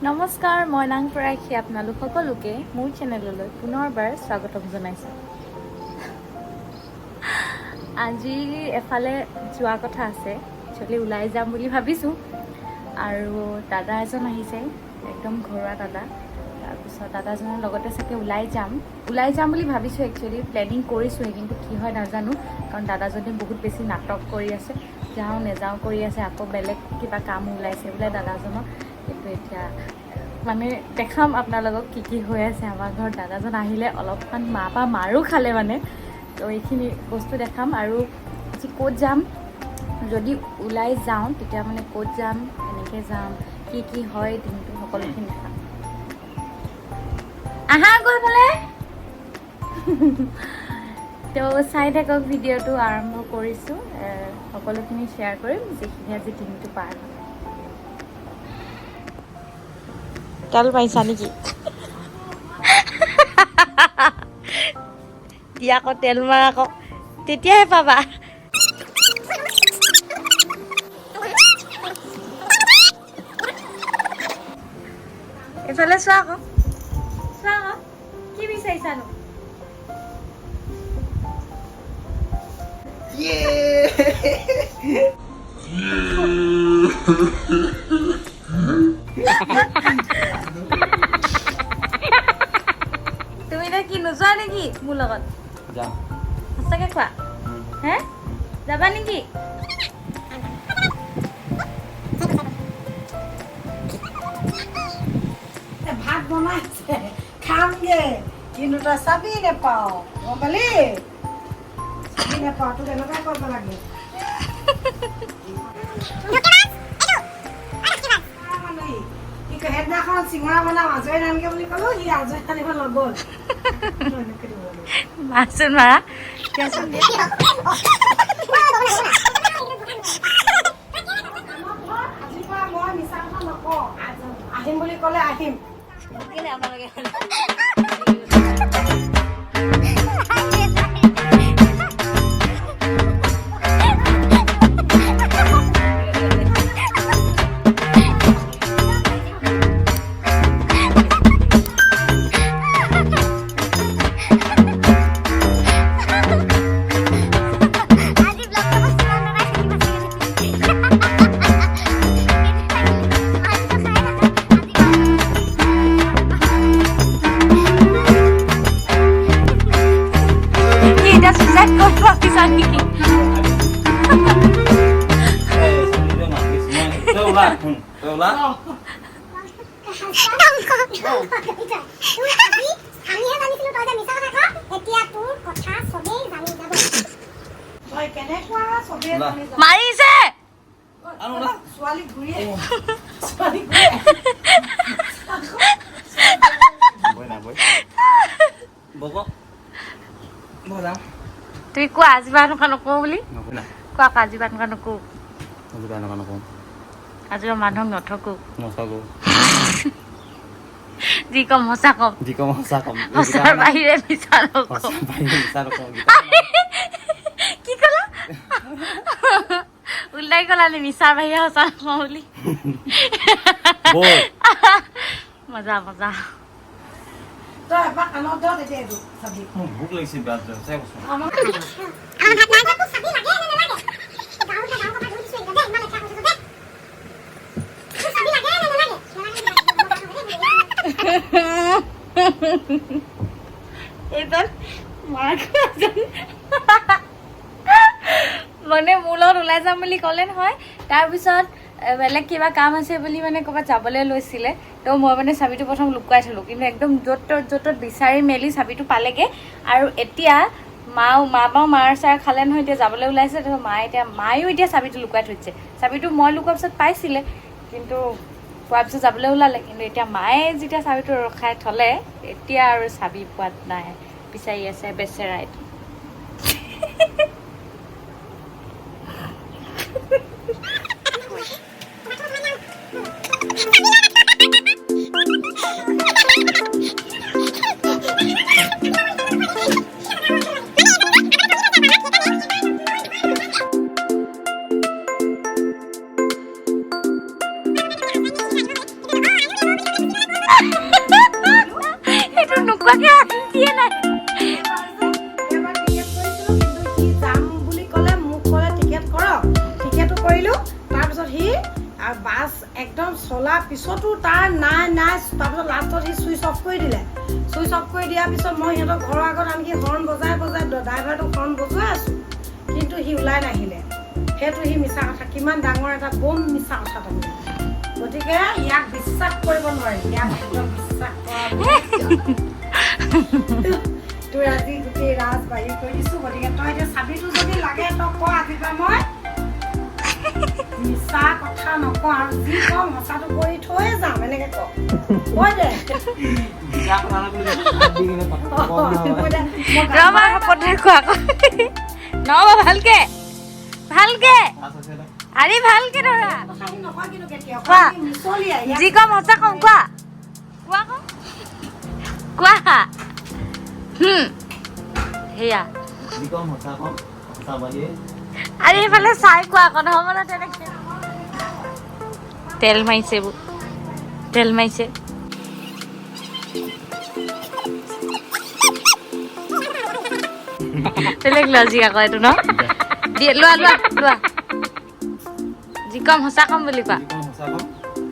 নমস্কাৰ, মই নাংপৰাখী আপোনালোক সকলোকে মোৰ চেনেললৈ পুনৰবাৰ স্বাগতম জনাইছোঁ। আজি এফালে যোৱা কথা আছে, একচুৱেলি ওলাই যাম বুলি ভাবিছোঁ। আৰু দাদা এজন আহিছে, একদম ঘৰুৱা দাদা। তাৰপিছত দাদাজনৰ লগতে চাগে ওলাই যাম বুলি ভাবিছোঁ। একচুৱেলি প্লেনিং কৰিছোঁহে, কিন্তু কি হয় নাজানো, কাৰণ দাদাজনে বহুত বেছি নাটক কৰি আছে, যাওঁ নেযাওঁ কৰি আছে। আকৌ বেলেগ কিবা কাম ওলাইছে বোলে দাদাজনৰ। কিন্তু এতিয়া মানে দেখাম আপোনালোকক কি হৈ আছে আমাৰ ঘৰত। দাদাজন আহিলে অলপমান মাৰো খালে মানে, তো এইখিনি বস্তু দেখাম। আৰু আজি ক'ত যাম, যদি ওলাই যাওঁ তেতিয়া মানে ক'ত যাম, কেনেকৈ যাম, কি হয় দিনটো সকলোখিনি দেখাম। আহা গৈ পেলাই তো চাই থাকক, ভিডিঅ'টো আৰম্ভ কৰিছোঁ। সকলোখিনি শ্বেয়াৰ কৰিম যিখিনি আজি দিনটো পাৰ হয়। তেল পাইছা নেকি? দিয়া আকৌ তেল মাৰ আকৌ, তেতিয়াহে পাবা। এইফালে চোৱা আকৌ, কি বিচাৰিছানো? তুমি এতিয়া কি নোযোৱা নেকি মোৰ লগত? সঁচাকে কোৱা, হে যাবা নেকি? ভাত বনাইছে খামগে, কিন্তু তই চাবি নেপাও, গম পালি? চাবি নেপাও, তোক এনেকুৱাই কৰিব লাগে। সেইদিনাখন চিঙৰা বনাম আজৰি নানগে বুলি ক'লো, সি আজৰি নানিব নগ'ল। মাছুন মাৰা আজিৰ পৰা মই মিছা কথা নকওঁ, আহিম বুলি ক'লে আহিম। মাৰিছে ছোৱালী ঘূৰিয়ে তুমি কোৱা আজি বা এনেকুৱা নকওঁ বুলি, কোৱা আকৌ আজি বা এনেকুৱা নকওঁ, আজি মানুহক নথকো, যি কম সঁচা কম, সঁচাৰ বাহিৰে মিছা নকওঁ। কি ক'লা? উল্টাই ক'লানি মিছাৰ বাহিৰে সঁচা নকওঁ বুলি। মজা মজা। তই এবাৰ কাণত ধৰ, তেতিয়া এইটো চাবি। ভোক লাগিছে বেয়া চাই মানে মোৰ লগত ওলাই যাম বুলি ক'লে নহয়, তাৰপিছত বেলেগ কিবা কাম আছে বুলি মানে ক'ৰবাত যাবলৈ লৈছিলে। তো মই মানে চাবিটো প্ৰথম লুকুৱাই থ'লোঁ, কিন্তু একদম য'ত ত'ত বিচাৰি মেলি চাবিটো পালেগৈ। আৰু এতিয়া মাৰ চাৰ খালে নহয়, এতিয়া যাবলৈ ওলাইছে। তাৰপিছত মায়েও এতিয়া চাবিটো লুকুৱাই থৈছে। চাবিটো মই লুকুৱাৰ পিছত পাইছিলে, কিন্তু পোৱাৰ পিছত যাবলৈ ওলালে। কিন্তু এতিয়া মায়ে যেতিয়া চাবিটো ৰখাই থ'লে, এতিয়া আৰু চাবি পোৱাত নাই, বিচাৰি আছে বেচেৰাই। সেইটো নোকোৱাকে দিয়ে নাই এবাৰ টিকেট কৰিছিলোঁ কিন্তু সি যাম বুলি ক'লে মোক ক'লে টিকেট কৰক টিকেটো কৰিলোঁ তাৰপিছত সি বাছ একদম চলাৰ পিছতো তাৰ নাই তাৰপিছত লাষ্টত সি চুইচ অফ কৰি দিলে চুইচ অফ কৰি দিয়াৰ পিছত মই সিহঁতৰ ঘৰৰ আগত আনকি হৰ্ণ বজাই ড্ৰাইভাৰটোক হৰ্ণ বজোৱাই আছোঁ কিন্তু সি ওলাই নাহিলে সেইটো সি মিছা কথা কিমান ডাঙৰ এটা বম মিছা কথা তাৰমানে গতিকে ইয়াক বিশ্বাস কৰিব নোৱাৰি ইয়াক একদম বিশ্বাস কৰা তোৰ আজি গোটেই ৰাজ বাহিৰ কৰি দিছোঁ গতিকে তই এতিয়া চাবিটো যদি লাগে তই ক আজিৰ পৰা মই মিছা কথা নকওঁ আৰু যি কম সঁচাটো কৰি থৈ যাম এনেকে কৈ দে নহ'ব ভালকে আৰে ভালকে ধৰা কোৱা যি কম সঁচা কম কোৱা সেয়া আৰে এফালে চাই কোৱা আকৌ নহ'ব ন তেনেকে তেল মাৰিছে এইবোৰ তেল মাৰিছে বেলেগ লজিক আকৌ এইটো ন লোৱা যি কম সঁচা কম বুলি কোৱা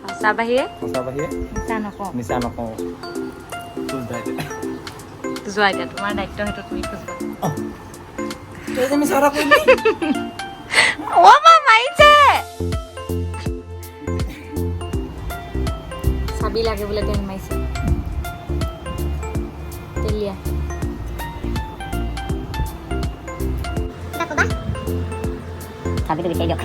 সঁচা বাহিৰে মিছা নকওঁ যোৱা এতিয়া তোমাৰ দায়িত্ব সেইটো তুমি খুজিবা ও মা মাইছে চাবি লাগে বোলে তেল মাইছে তেলিয়া চাবিটো বিচাৰি দিয়ক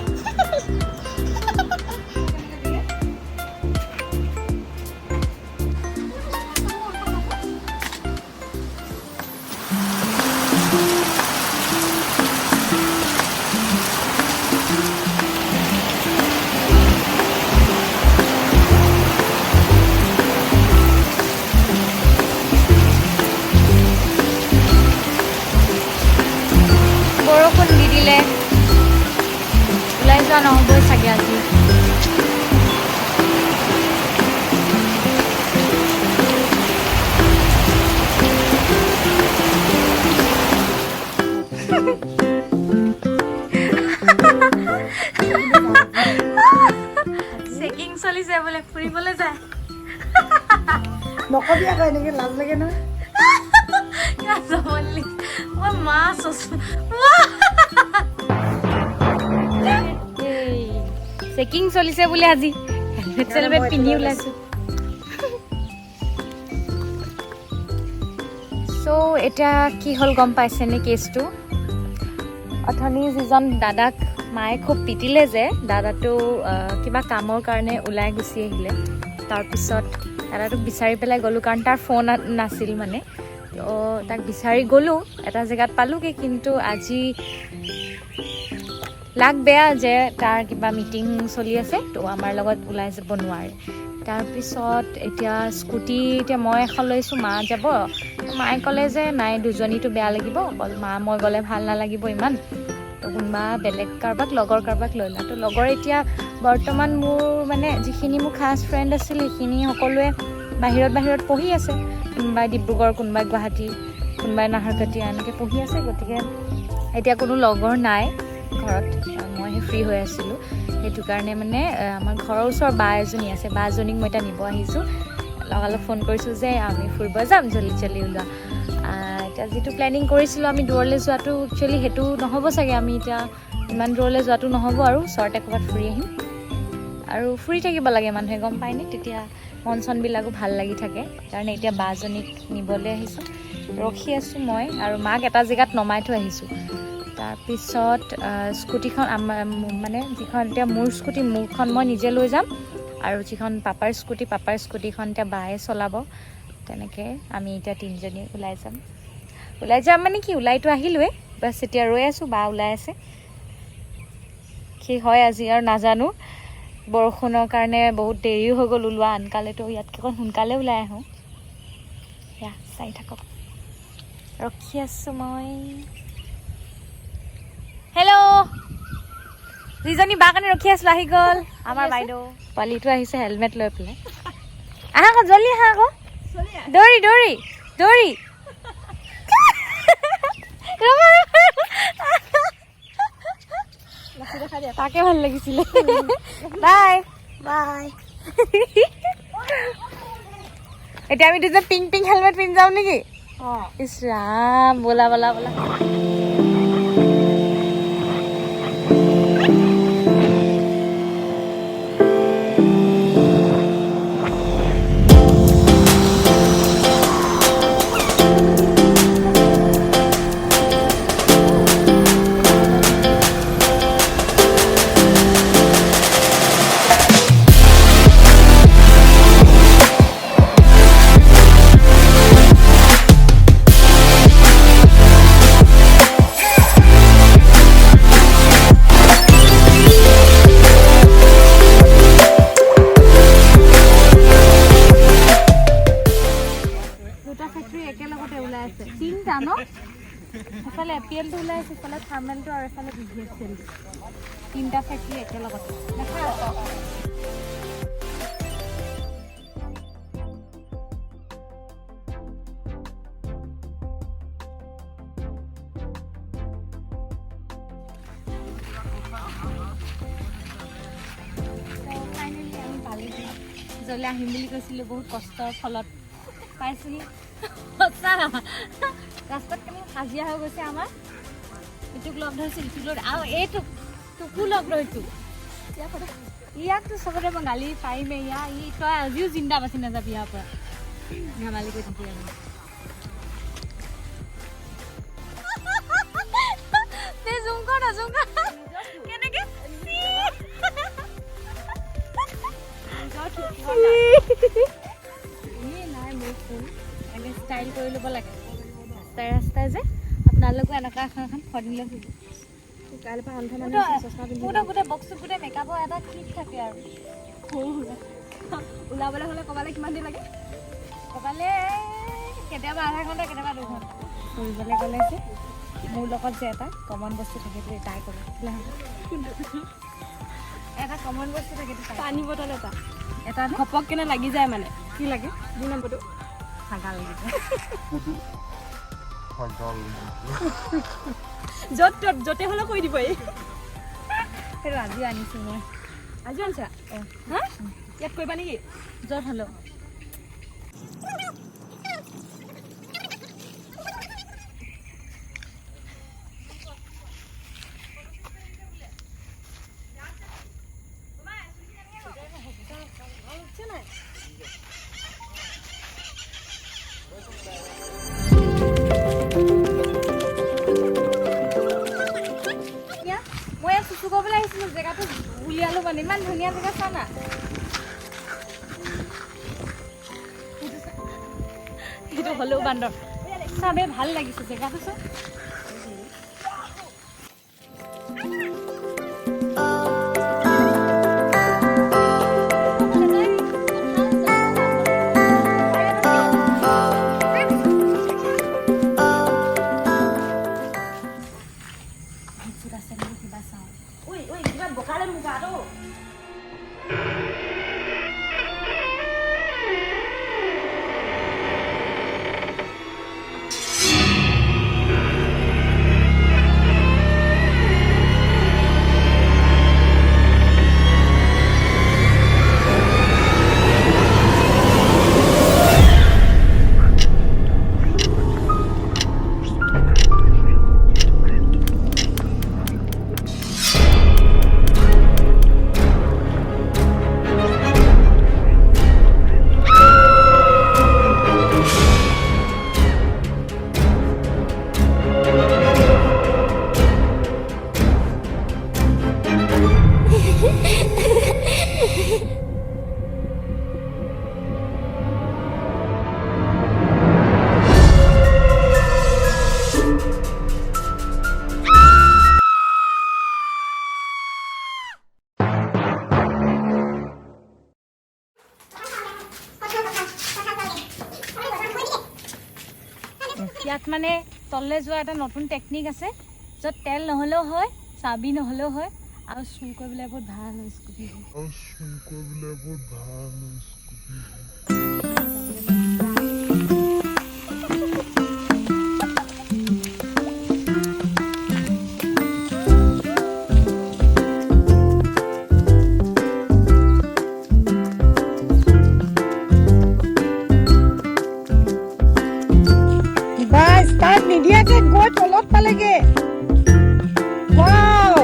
বৰষুণ দি দিলে ওলাই যোৱা নহ'বই চাগে আজি চেকিং চলিছে বোলে ফুৰিবলৈ যায় নকবি আকৌ এনেকে লাজ লাগে নহয় চেকিং চলিছে বোলে আজি হেলমেট চেলমেট পিন্ধি ওলাইছো চ' এতিয়া কি হ'ল গম পাইছে নে কেছটো অথনি যিজন দাদাক মায়ে খুব পিটিলে যে দাদাটো কিবা কামৰ কাৰণে ওলাই গুচি আহিলে তাৰপিছত দাদাটোক বিচাৰি পেলাই গ'লোঁ কাৰণ তাৰ ফোন নাছিল মানে তো তাক বিচাৰি গ'লোঁ এটা জেগাত পালোঁগৈ কিন্তু আজি লাগ বেয়া যে তাৰ কিবা মিটিং চলি আছে তো আমাৰ লগত ওলাই যাব নোৱাৰে তাৰপিছত এতিয়া স্কুটি এতিয়া মই এখন লৈছোঁ মা যাব মায়ে ক'লে যে নাই দুজনীটো বেয়া লাগিব মা মই গ'লে ভাল নালাগিব ইমান তো কোনোবা বেলেগ লগৰ কাৰোবাক লৈ লওঁ তো লগৰ এতিয়া বৰ্তমান মোৰ মানে যিখিনি মোৰ খাছ ফ্ৰেণ্ড আছিল সেইখিনি সকলোৱে বাহিৰত পঢ়ি আছে কোনোবাই ডিব্ৰুগড় কোনোবাই গুৱাহাটী কোনোবাই নাহৰকটীয়া এনেকৈ পঢ়ি আছে গতিকে এতিয়া কোনো লগৰ নাই ঘৰত মই ফ্ৰী হৈ আছিলোঁ সেইটো কাৰণে মানে আমাৰ ঘৰৰ ওচৰৰ বা এজনী আছে বা এজনীক মই এতিয়া নিব আহিছোঁ লগালগ ফোন কৰিছোঁ যে আমি ফুৰিব যাম জল্দি ওলোৱা এতিয়া যিটো প্লেনিং কৰিছিলোঁ আমি দূৰলৈ যোৱাটো একচুৱেলি সেইটো নহ'ব চাগে আমি এতিয়া ইমান দূৰলৈ যোৱাটো নহ'ব আৰু ওচৰতে ক'ৰবাত ফুৰি আহিম আৰু ফুৰি থাকিব লাগে মানুহে গম পায়নে তেতিয়া মন চনবিলাকো ভাল লাগি থাকে কাৰণে এতিয়া বাজনীক নিবলৈ আহিছোঁ ৰখি আছোঁ মই আৰু মাক এটা জেগাত নমাই থৈ আহিছোঁ তাৰপিছত স্কুটিখন মানে যিখন এতিয়া মোৰ স্কুটি মোৰখন মই নিজে লৈ যাম আৰু যিখন পাপাৰ স্কুটিখন এতিয়া বায়ে চলাব তেনেকৈ আমি এতিয়া তিনিজনী ওলাই যাম মানে কি ওলাইতো আহিলোৱে বাছ এতিয়া ৰৈ আছোঁ বা ওলাই আছে কি হয় আজি আৰু নাজানো বৰষুণৰ কাৰণে বহুত দেৰিও হৈ গ'ল ওলোৱা আনকালেতো ইয়াতকৈ অকণ সোনকালে ওলাই আহোঁ সেয়া চাই থাকক ৰখি আছোঁ মই হেল্ল' যিজনী বা কাৰণে ৰখি আছিলোঁ আহি গ'ল আমাৰ বাইদেউ পোৱালিটো আহিছে হেলমেট লৈ পেলাই আহা আকৌ জলদি আহা আকৌ দৌৰি দৌৰি দৌৰি তাকে ভাল লাগিছিলে বাই বাই এতিয়া আমি দুজন পিংক পিংক হেলমেট পিন্ধি যাওঁ নেকি ইছ ৰাম ব'লা ব'লা ব'লা তিনটা ন এফালে এপিএলটো ওলাই আছে এফালে থাৰ্মেলটো আৰু এফালে বিজিএছএল তিনটা ফেক্টৰী একেলগতে দেখা ফাইনেলি আমি পালোহি য'লৈ আহিম বুলি কৈছিলোঁ বহুত কষ্টৰ ফলত পাইছোহি সঁচা ৰাস্তাত কেনেকৈ কাজিয়া হৈ গৈছে আমাৰ ইটোক লগ ধৰিছিল ইটোক লগ আৰু এইটোক তোকো লগ ধৰিছোঁ ইয়াকতো চবতে মই গালি পাৰিমেই ইয়াৰ ই তই আজিও জিন্দা বাচি নাযাবি ইয়াৰ পৰা ধেমালি কৰি থাকি আমি জুম কৰ না জুম কৰ কেনেকৈ নাই মোৰ ফোন এনেকৈ ষ্টাইল কৰি ল'ব লাগে ৰাস্তাই ৰাস্তাই যে আপোনালোকো এনেকুৱা এখন এখন ফদিন লৈ ফুৰিব কাইলৈ পৰা আন্ধা মানুহ গোটেই বক্সটোত গোটেই মেকআপৰ এটা কিট থাকে আৰু সৰু সুৰা ওলাবলৈ হ'লে ক'বালৈ কিমান দিন লাগে ক'বালৈ কেতিয়াবা আধা ঘণ্টা কেতিয়াবা দুঘণ্টা ফুৰিবলৈ গ'লে যে মোৰ লগত যে এটা কমন বস্তু থাকে যে ট্ৰাই কৰোঁ এটা কমন বস্তু থাকে পানী বটল এটা ঘপক কেনে লাগি যায় মানে কি লাগে 2 নম্বৰটো ছাগাল লাগি যায় য'ত ত'ত য'তে হ'লেও কৈ দিব এই সেইটো আজি আনিছোঁ মই আজি আনিছা হা ইয়াত কৰিবা নেকি য'ত হ'লেও জেগাটো উলিয়ালো মানে ইমান ধুনীয়া জেগা চা না সেইটো হ'লেও বান্দৰ চাবে ভাল লাগিছে জেগাটো চা ইয়াত মানে তললে যোৱা এটা নতুন টেকনিক আছে য'ত তেল নহ'লেও হয় চাবি নহ'লেও হয় আৰু চুৰ কৰিবলৈ বহুত ভাল হয় স্কুটি ওপৰলৈকে ৱাও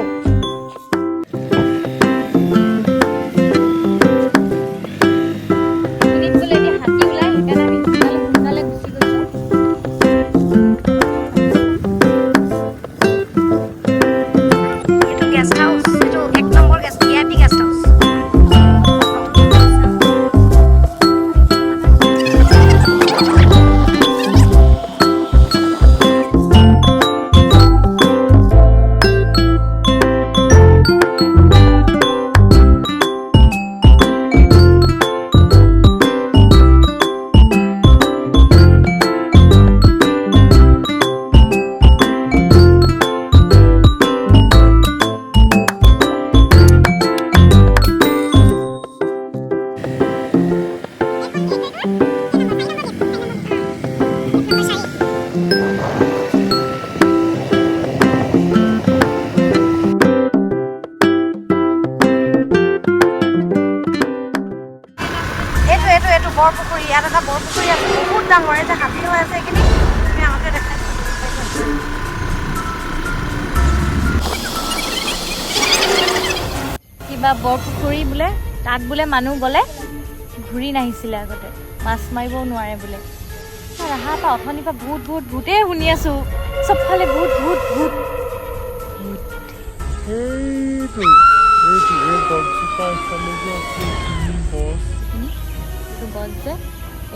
এইটো বৰপুখুৰী ইয়াত এটা বৰপুখুৰী আছে বহুত ডাঙৰ এই যে হাবি হৈ আছে এইখিনি আমি আগতে দেখাই কিবা বৰপুখুৰী বোলে তাত বোলে মানুহ গ'লে ঘূৰি নাহিছিলে আগতে মাছ মাৰিবও নোৱাৰে বোলে ৰাহা পৰা অথনিৰ পৰা ভূত ভূত ভূতেই শুনি আছো চবফালে ভূত ভূত ভূত গছ যে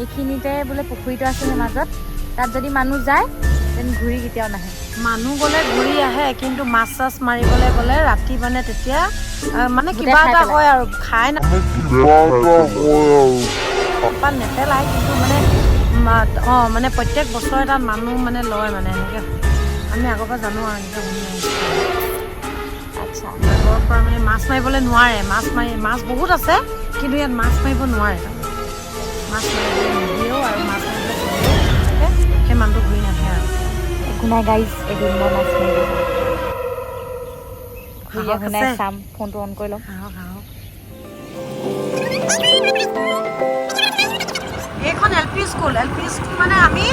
এইখিনিতে বোলে পুখুৰীটো আছে মাজত তাত যদি মানুহ যায় তেন ঘূৰি কেতিয়াও নাহে মানুহ গ'লে ঘূৰি আহে কিন্তু মাছ চাছ মাৰিবলৈ গ'লে ৰাতি মানে তেতিয়া মানে কিবা এটা হয় আৰু খাই নেপেলায় কিন্তু মানে মানে প্ৰত্যেক বছৰে তাত মানুহ মানে লয় মানে এনেকৈ আমি আগৰ পৰা জানো আৰু এনেকৈ শুনি আহিছোঁ আচ্ছা আগৰ পৰা মানে মাছ মাৰিবলৈ নোৱাৰে মাছ বহুত আছে কিন্তু ইয়াত মাছ মাৰিব নোৱাৰে মাছ মাৰিবলৈ নিদিয়েও আৰু মাছ মাৰিবলৈ সেই মানুহটো ঘূৰি নাহে আৰু একো নাই গাইজ এদিন মই মাছ মাৰিব ঘূৰি চাম ফোনটো অন কৰি ল'ম এইখন এল পি স্কুল মানে আমি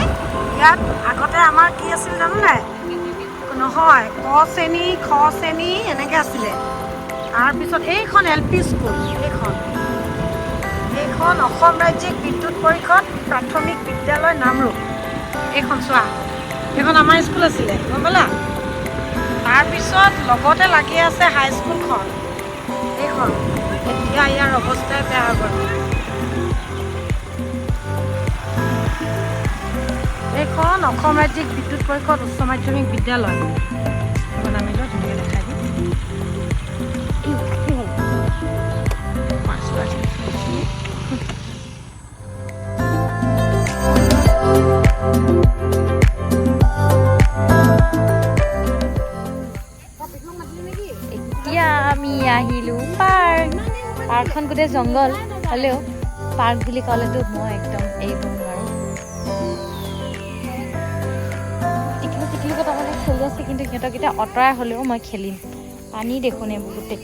ইয়াত আগতে আমাৰ কি আছিল জানো নাই নহয় ক শ্ৰেণী খ শ্ৰেণী এনেকৈ আছিলে তাৰপিছত এইখন এল পি স্কুল এইখন অসম ৰাজ্যিক বিদ্যুৎ পৰিষদ প্ৰাথমিক বিদ্যালয় নামৰূপ এইখন চোৱা এইখন আমাৰ স্কুল আছিলে গম পালা তাৰপিছত লগতে লাগি আছে হাইস্কুলখন এইখন এতিয়া ইয়াৰ অৱস্থাই বেয়া হৈ গ'ল এইখন অসম ৰাজ্যিক বিদ্যুৎ পৰিষদ উচ্চ মাধ্যমিক বিদ্যালয় এইখন আমি ধুনীয়াকৈ দেখাই দিম এতিয়া আমি আহিলো পাৰ্কখন গোটেই জংঘল হ'লেও পাৰ্ক বুলি ক'লেতো মই একদম এৰিব নোৱাৰো টিকলু তাৰমানে খেলি আছে কিন্তু সিহঁতক এতিয়া আঁতৰাই হ'লেও মই খেলিম পানী দেখোন এইবোৰ গোটেই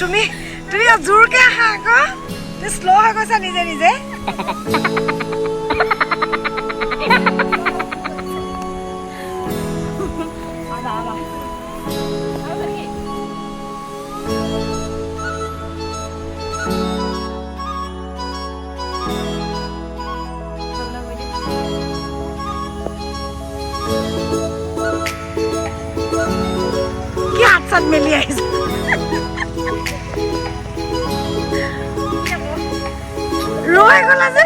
তুমি জোৰকে আহা আকৌ তুমি শ্ল' হৈ গৈছা নিজে নিজে কি হাত চাত মেলি আহিছে ৰৈ গ'লা যে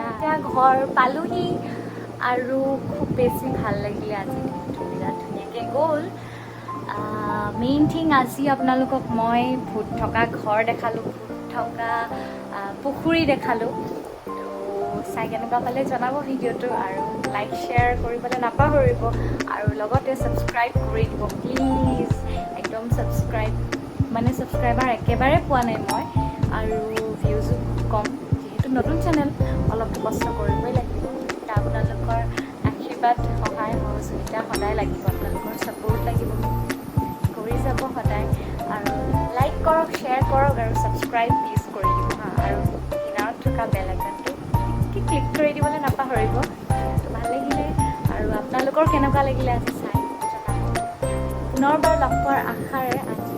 এতিয়া ঘৰ পালোহি আৰু খুব বেছি ভাল লাগিলে আজি দিনটো বিৰাট ধুনীয়াকৈ গ'ল মেইন থিং আজি আপোনালোকক মই ভূত থকা ঘৰ দেখালোঁ ভূত থকা পুখুৰী দেখালোঁ চাই কেনেকুৱা পালে জনাব ভিডিঅ'টো আৰু লাইক শ্বেয়াৰ কৰিবলৈ নাপাহৰিব আৰু লগতে ছাবস্ক্ৰাইব কৰি দিব প্লিজ একদম ছাবস্ক্ৰাইবাৰ একেবাৰে পোৱা নাই মই আৰু ভিউজো কম যিহেতু নতুন চেনেল অলপতো কষ্ট কৰিবই লাগিব এতিয়া আপোনালোকৰ আশীৰ্বাদ সহায় সহযোগিতা সদায় লাগিব আপোনালোকৰ ছাপোৰ্ট লাগিব কৰি যাব সদায় আৰু লাইক কৰক শ্বেয়াৰ কৰক আৰু ছাবস্ক্ৰাইব প্লিজ কৰি দিব হা আৰু কিনাৰত থকা বেল আইকনটো ক্লিক কৰি দিবলৈ নাপাহৰিব ভাল লাগিলে আৰু আপোনালোকৰ কেনেকুৱা লাগিলে আজি চাই জনাব পুনৰবাৰ লগ পোৱাৰ আশাৰে আজি